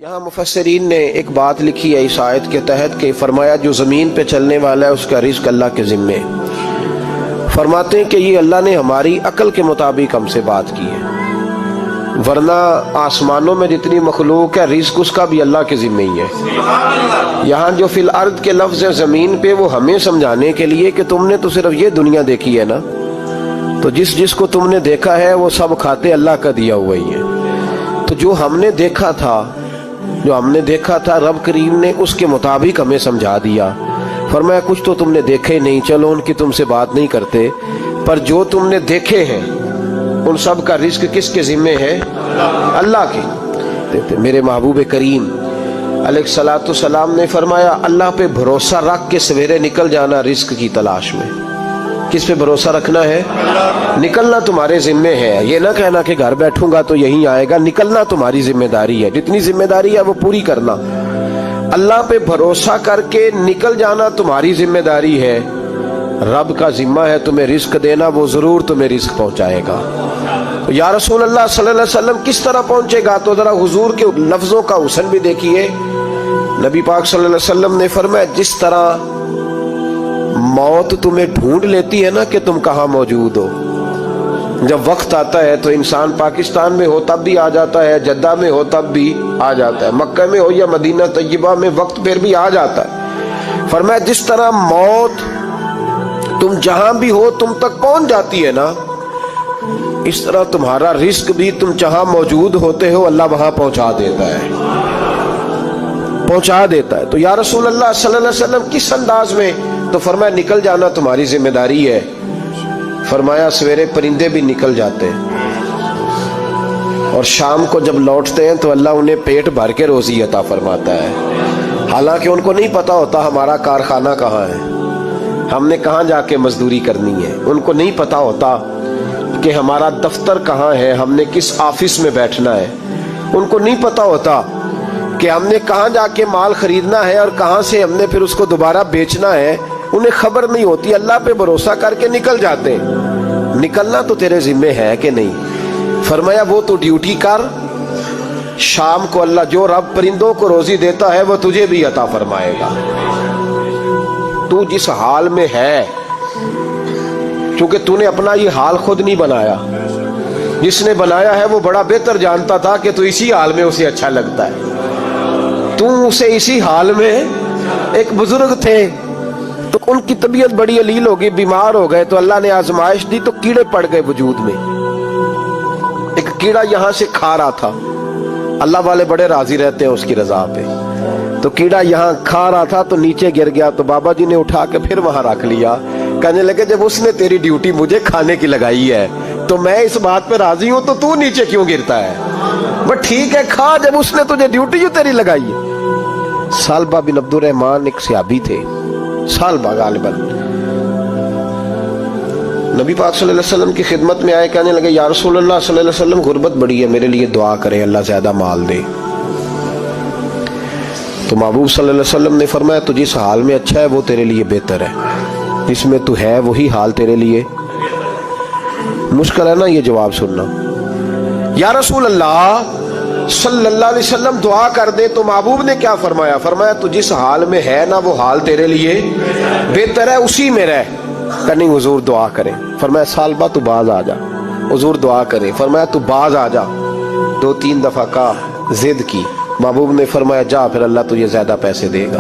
यहाँ मुफस्सिरीन ने एक बात लिखी है इस आयत के तहत कि फरमाया जो ज़मीन पे चलने वाला है उसका रिज़्क़ अल्लाह के ज़िम्मे। फरमाते हैं कि ये अल्लाह ने हमारी अक्ल के मुताबिक हमसे बात की है, वरना आसमानों में जितनी मखलूक है रिज़्क़ उसका भी अल्लाह के ज़िम्मे ही है। यहाँ जो फिल अर्द के लफ्ज़ है ज़मीन पे, वो हमें समझाने के लिए कि तुमने तो सिर्फ ये दुनिया देखी है ना, तो जिसको तुमने देखा है वो सब खाते अल्लाह का दिया हुआ ही है। तो जो हमने देखा था रब करीम ने उसके मुताबिक हमें समझा दिया। फरमाया कुछ तो तुमने देखे नहीं, चलो उनकी तुमसे बात नहीं करते, पर जो तुमने देखे हैं उन सब का रिज़्क़ किसके ज़िम्मे है? अल्लाह के। मेरे महबूब करीम अलैहिस्सलातु सलाम ने फरमाया अल्लाह पे भरोसा रख के सवेरे निकल जाना रिज़्क़ की तलाश में। किस पे भरोसा रखना है? निकलना तुम्हारे जिम्मे है। ये ना कहना कि घर बैठूंगा तो यहीं आएगा, निकलना तुम्हारी जिम्मेदारी है। जितनी जिम्मेदारी है वो पूरी करना। अल्लाह पे भरोसा करके निकल जाना तुम्हारी जिम्मेदारी है। रब का जिम्मा है तुम्हें रिज़्क़ देना, वो जरूर तुम्हें रिज़्क़ पहुंचाएगा। तो या रसूल अल्लाह सल्लल्लाहु अलैहि वसल्लम किस तरह पहुंचेगा? तो जरा हुजूर के लफ्जों का हुस्न भी देखिए। नबी पाक सल्लल्लाहु अलैहि वसल्लम ने फरमाया जिस तरह मौत तुम्हें ढूंढ लेती है ना कि तुम कहाँ मौजूद हो, जब वक्त आता है तो इंसान पाकिस्तान में हो तब भी आ जाता है, जद्दा में हो तब भी आ जाता है, मक्का में हो या मदीना तैयबा में वक्त फिर भी आ जाता है। फरमाया जिस तरह मौत तुम जहां भी हो तुम तक पहुंच जाती है ना, इस तरह तुम्हारा रिज़्क़ भी तुम जहां मौजूद होते हो अल्लाह वहां पहुंचा देता है। तो या रसूल अल्लाह सल्लल्लाहु अलैहि वसल्लम किस अंदाज में? तो फरमाया निकल जाना तुम्हारी जिम्मेदारी है। फरमाया सवेरे परिंदे भी निकल जाते हैं और शाम को जब लौटते हैं तो अल्लाह उन्हें पेट भर के रोजी अता फरमाता है। हालांकि उनको नहीं पता होता हमारा कारखाना कहाँ है, हमने कहाँ जाके मजदूरी करनी है। उनको नहीं पता होता कि हमारा दफ्तर कहाँ है, हमने किस ऑफिस में बैठना है। उनको नहीं पता होता कि हमने कहाँ जाके माल खरीदना है और कहाँ से हमने फिर उसको दोबारा बेचना है। उन्हें खबर नहीं होती, अल्लाह पे भरोसा करके निकल जाते। निकलना तो तेरे जिम्मे है कि नहीं? फरमाया वो तो ड्यूटी कर, शाम को अल्लाह जो रब परिंदों को रोजी देता है वो तुझे भी अता फरमाएगा। तू जिस हाल में है, क्योंकि तूने अपना ये हाल खुद नहीं बनाया, जिसने बनाया है वो बड़ा बेहतर जानता था कि तू इसी हाल में उसे अच्छा लगता है। तू उसे इसी हाल में, एक बुजुर्ग थे तो उनकी तबीयत बड़ी अलील हो गई, बीमार हो गए, तो अल्लाह ने आजमाइश दी तो कीड़े पड़ गए वजूद में। एक कीड़ा यहां से खा रहा था, अल्लाह वाले बड़े राजी रहते हैं उसकी रजा पे। तो कीड़ा यहां खा रहा था तो नीचे गिर गया, तो बाबा जी ने उठा के फिर वहां रख लिया। कहने लगे जब उसने तेरी ड्यूटी मुझे खाने की लगाई है तो मैं इस बात पे राजी हूं, तो तू नीचे क्यों गिरता है? बट ठीक है खा, जब उसने तुझे ड्यूटी जो तेरी लगाई है। सालबा बिन अब्दुर रहमान एक सहाबी थे, सालबा गालिबन, नबी पाक सल्लल्लाहु अलैहि वसल्लम की खिदमत में आए। कहने लगे या रसूल अल्लाह सल्लल्लाहु अलैहि वसल्लम गुर्बत बड़ी है, मेरे लिए दुआ करें अल्लाह ज्यादा माल दे। तो महबूब सल्लल्लाहु अलैहि वसल्लम ने फरमाया तू जिस हाल में अच्छा है वो तेरे लिए बेहतर है, जिसमें तू है वही हाल तेरे लिए। मुश्किल है ना ये जवाब सुनना। या रसूल अल्लाह सल्लल्लाहु अलैहि वसल्लम दुआ कर दे, तो महबूब ने क्या फरमाया? फरमाया तू जिस हाल में है ना वो हाल तेरे लिए बेहतर है, उसी में रह। नहीं हुजूर दुआ करें। फरमाया सालबा तू बाज आ जा। हुजूर दुआ करें। फरमाया तू बाज आ जा। 2-3 दफा का जिद की। महबूब ने फरमाया जा, फिर अल्लाह तुझे ज्यादा पैसे देगा।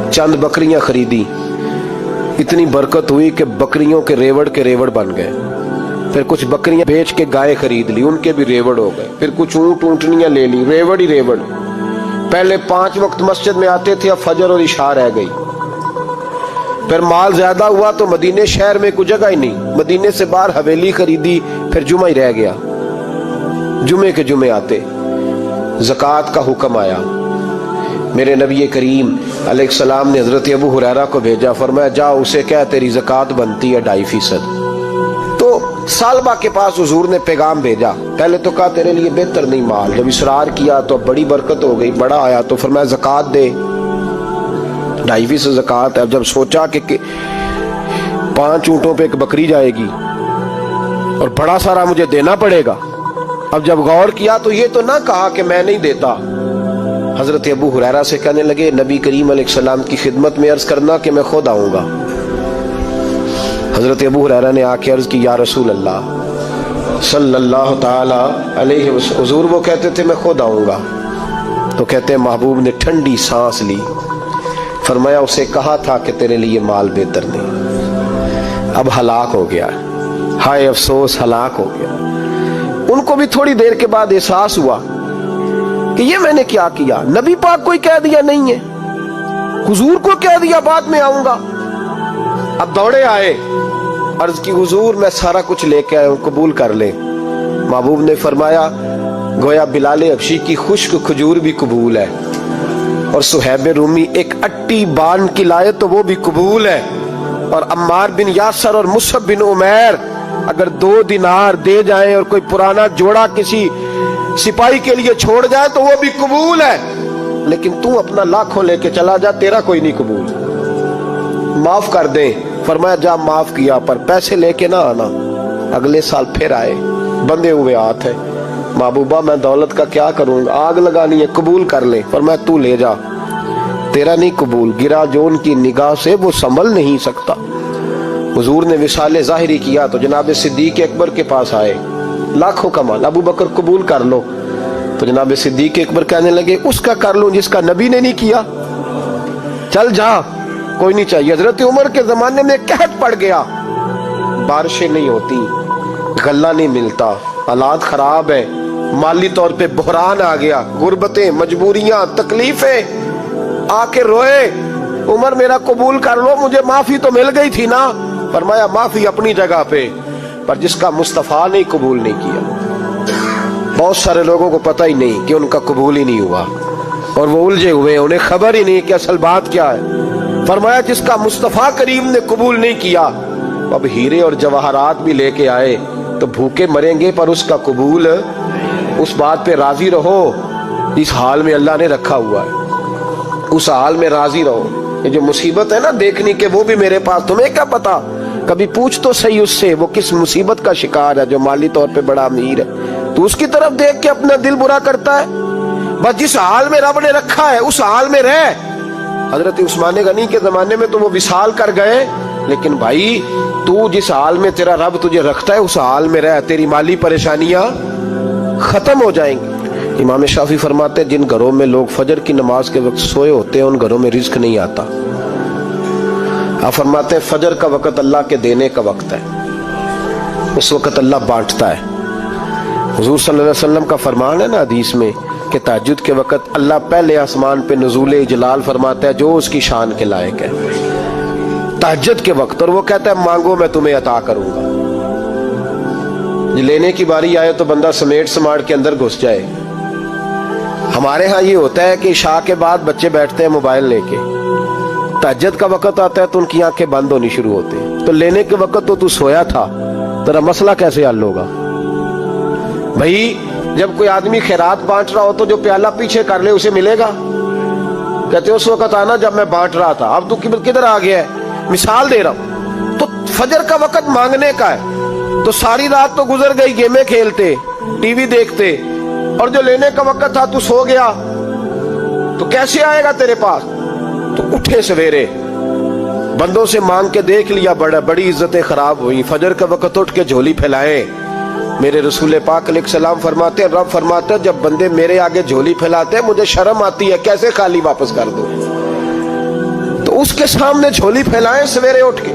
चंद बकरियां खरीदी, इतनी बरकत हुई कि बकरियों के रेवड़ बन गए। फिर कुछ बकरियां बेच के गाय खरीद ली, उनके भी रेवड़ हो गए। फिर कुछ ऊंट ऊंटनियां ले ली, रेवड़ ही रेवड़। पहले 5 वक्त मस्जिद में आते थे, अब फजर और इशा रह गई। फिर माल ज्यादा हुआ तो मदीने शहर में कोई जगह ही नहीं, मदीने से बाहर हवेली खरीदी, फिर जुमा ही रह गया। जुमे के जुमे आते, ज़कात का हुक्म आया। मेरे नबी करीम अलैहिस्सलाम ने हजरत अबू हुरैरा को भेजा, फरमाया जा उसे क्या तेरी ज़कात बनती है 2.5%। तो सालबा के पास हुजूर ने पैगाम भेजा। पहले तो कहा तेरे लिए बेहतर नहीं माल, जब इसरार किया तो बड़ी बरकत हो गई, बड़ा आया तो फरमाया ज़कात दे, 2.5% ज़कात है। अब जब सोचा कि 5 ऊँटों पे एक बकरी जाएगी और बड़ा सारा मुझे देना पड़ेगा, अब जब गौर किया तो ये तो ना कहा कि मैं नहीं देता, हजरत अबू हुरैरा से कहने लगे, नबी करीम अलैहिस्सलाम की खिदमत में अर्ज करना कि मैं खुद आऊँगा। हजरत अबू हुरैरा ने आके अर्ज की, या रसूल अल्लाह सल्लल्लाहु ताला अलैहि वसल्लम, हुजूर वो कहते थे मैं खुद आऊँगा। तो कहते हैं महबूब ने ठंडी सांस ली, फरमाया उसे कहा था कि तेरे लिए माल बेहतर नहीं, अब हलाक हो गया, हाय अफसोस हलाक हो गया। उनको भी थोड़ी देर के बाद एहसास हुआ कि ये मैंने क्या किया, नबी पाक को ही कह दिया नहीं है, हुजूर को कह दिया बाद में आऊंगा। अब दौड़े आए, अर्ज की हुजूर मैं सारा कुछ लेके आया हूं, कबूल कर ले। महबूब ने फरमाया गोया बिलाल हबशी की खुश्क खजूर भी कबूल है, और सुहैब रूमी एक अट्टी बांध की लाए तो वो भी कबूल है, और अम्मार बिन यासर और मुसअब बिन उमैर अगर 2 दिनार दे जाएं और कोई पुराना जोड़ा किसी सिपाही के लिए छोड़ जाए तो वो भी कबूल है, लेकिन तू अपना लाखों लेके चला जा, तेरा कोई नहीं कबूल, माफ कर दे। फरमाया जा माफ किया, पर पैसे लेके ना आना। अगले साल फिर आए, बंधे हुए हाथ है, महबूबा मैं दौलत का क्या करूंगा, आग लगानी है, कबूल कर ले। फरमाया तू ले जा, तेरा नहीं कबूल, गिरा जो उनकी निगाह से वो संभल नहीं सकता। हुजूर ने विसाले ज़ाहिरी किया तो जनाब सिद्दीक अकबर के पास आए, लाखों का माल, अबू बकर कबूल कर लो। तो जनाब सिद्दीक अकबर कहने लगे उसका कर लूं जिसका नबी ने नहीं किया, चल जा, कोई नहीं चाहिए। हजरत उमर के जमाने में कहत पड़ गया, बारिशें नहीं होती, गल्ला नहीं मिलता, हालात खराब है, माली तौर पे बहरान आ गया, गुर्बतें, मजबूरियां, तकलीफें, आके रोए, उमर मेरा कबूल कर लो, मुझे माफी तो मिल गई थी ना। फरमाया माफी अपनी जगह पे, पर जिसका मुस्तफा ने कबूल नहीं किया। बहुत सारे लोगों को पता ही नहीं कि उनका कबूल ही नहीं हुआ, और वो उलझे हुए, उन्हें खबर ही नहीं कि असल बात क्या है। फरमाया जिसका मुस्तफा करीम ने कबूल नहीं किया, अब हीरे और जवाहरात भी लेके आए तो भूखे मरेंगे, पर उसका कबूल, उस बात पे राजी रहो इस हाल में अल्लाह ने रखा हुआ है, उस हाल में राजी रहो। ये जो मुसीबत है ना देखने के, वो भी मेरे पास, तुम्हें क्या पता, कभी पूछ तो सही उससे वो किस मुसीबत का शिकार है, जो माली तौर पे बड़ा अमीर है, तो उसकी तरफ देख के अपना दिल बुरा करता है। बस जिस हाल में रब ने रखा है उस हाल में रह। हजरत उस्मान गनी के जमाने में तो वो विसाल कर गए, लेकिन भाई तू जिस हाल में तेरा रब तुझे रखता है उस हाल में रह, तेरी माली परेशानियां खत्म हो जाएंगी। इमाम शाफी फरमाते हैं जिन घरों में लोग फजर की नमाज के वक्त सोए होते हैं उन घरों में रिज्क नहीं आता। आप फरमाते हैं फजर का वक्त अल्लाह के देने का वक्त है, उस वक्त अल्लाह बांटता है। हुजूर सल्लल्लाहु अलैहि वसल्लम का फरमान है ना हदीस में कि तहज्जुद के वक्त अल्लाह पहले आसमान पे नुज़ूल जलाल फरमाता है जो उसकी शान के लायक है तहज्जुद के वक्त, और वो कहता है मांगो मैं तुम्हें अता करूंगा। लेने की बारी आए तो बंदा समेट समाट के अंदर घुस जाए। हमारे यहाँ ये होता है कि इशा के बाद बच्चे बैठते हैं मोबाइल लेके, तहज्जुद का वक्त आता है तो उनकी आंखें बंद होनी शुरू होती है, तो लेने के वक्त तो तू सोया था, तेरा मसला कैसे हल होगा भाई? जब कोई आदमी खैरात बांट रहा हो तो जो प्याला पीछे कर ले उसे मिलेगा? कहते उस वक्त आना जब मैं बांट रहा था, अब तू किधर आ गया है? मिसाल दे रहा हूं। तो फजर का वक्त मांगने का है, तो सारी रात तो गुजर गई गेमें खेलते, टीवी देखते, और जो लेने का वक्त था तू सो गया, तो कैसे आएगा तेरे पास? तो उठे सवेरे, बंदों से मांग के देख लिया, बड़ी इज्जतें खराब हुई। फजर का वक्त उठ के झोली फैलाए। मेरे रसूल पाक अलैहिस्सलाम फरमाते हैं, रब फरमाते हैं जब बंदे मेरे आगे झोली फैलाते हैं मुझे शर्म आती है, कैसे खाली वापस कर दूं? तो उसके सामने झोली फैलाएं सवेरे उठ के,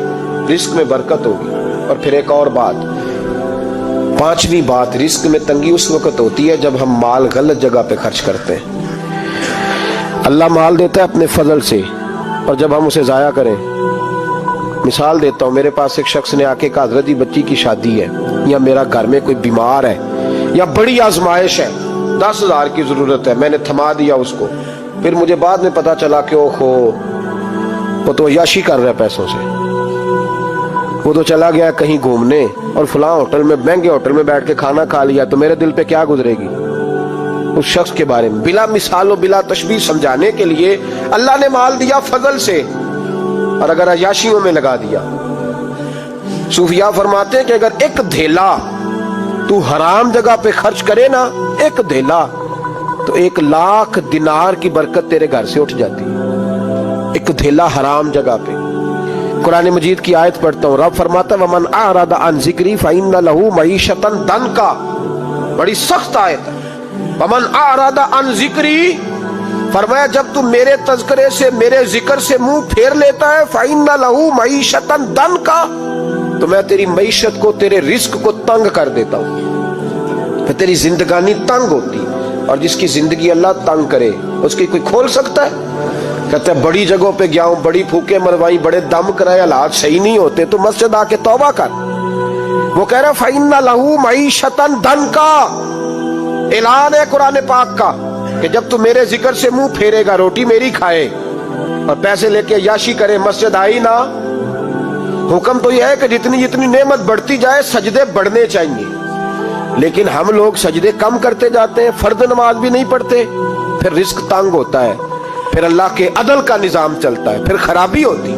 रिस्क में बरकत होगी। और फिर एक और बात, 5वीं बात, रिस्क में तंगी उस वक्त होती है जब हम माल गलत जगह पे खर्च करते हैं। अल्लाह माल देता है अपने फजल से, और जब हम उसे जाया करें, मिसाल देता हूँ, मेरे पास एक शख्स ने आके कहा हजरत जी बच्ची की शादी है, या मेरा घर में कोई बीमार है, या बड़ी आजमाइश है, 10,000 की जरूरत है, मैंने थमा दिया उसको। फिर मुझे बाद में पता चला कि ओहो वो तो याशी कर रहा है पैसों से, वो तो चला गया कहीं घूमने और फलां होटल में, महंगे होटल में बैठ के खाना खा लिया, तो मेरे दिल पे क्या गुजरेगी उस शख्स के बारे में? बिला मिसाल और बिला तशबीह समझाने के लिए अल्लाह ने माल दिया फजल से, और अगर अयाशियों में लगा दिया। सूफिया फरमाते हैं कि अगर एक धेला तू हराम जगह पे खर्च करे ना, एक धेला, तो تو 1,00,000 दिनार की बरकत तेरे घर से उठ जाती है, एक धेला हराम जगह पे। कुरान मजीद की आयत पढ़ता हूँ, रब फरमाता है वमन आरदा अन जिक्री फइन्ना लहू मईशतन दनका। बड़ी सख्त आयत है। वमन आरदा अन जिक्री, फरमाया जब तू मेरे तज़किरे से, मेरे जिक्र से मुंह फेर लेता है, फइन्ना लहू मईशतन दनका, तो मैं तेरी मईशत को, तेरे रिस्क को तंग कर देता हूँ, फिर तेरी जिंदगानी तंग होती। और जिसकी जिंदगी अल्लाह तंग करे उसकी कोई खोल सकता है? कहते हैं बड़ी जगहों पे गया हूं, बड़ी फूके मरवाई, बड़े दम कराए, हालात सही नहीं होते, तो मस्जिद आके तौबा कर। वो कह रहा फइन्ना लहू मईशतन दनका, ऐलान है कुरान पाक का कि जब तू मेरे जिक्र से मुंह फेरेगा, रोटी मेरी खाए और पैसे लेके याशी करे, मस्जिद आई ना। हुक्म तो यह है कि जितनी जितनी नेमत बढ़ती जाए सजदे बढ़ने चाहिए, लेकिन हम लोग सजदे कम करते जाते हैं, फर्द नमाज भी नहीं पढ़ते, फिर रिस्क तंग होता है, फिर अल्लाह के अदल का निजाम चलता है, फिर खराबी होती।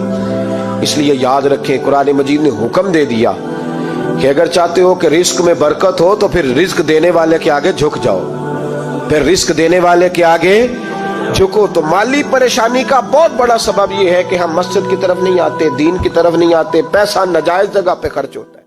इसलिए याद रखें, कुरान मजीद ने हुक्म दे दिया कि अगर चाहते हो कि रिस्क में बरकत हो तो फिर रिस्क देने वाले के आगे झुक जाओ, फिर रिस्क देने वाले के आगे झुको। तो माली परेशानी का बहुत बड़ा सबब यह है कि हम मस्जिद की तरफ नहीं आते, दीन की तरफ नहीं आते, पैसा नाजायज जगह पे खर्च होता है।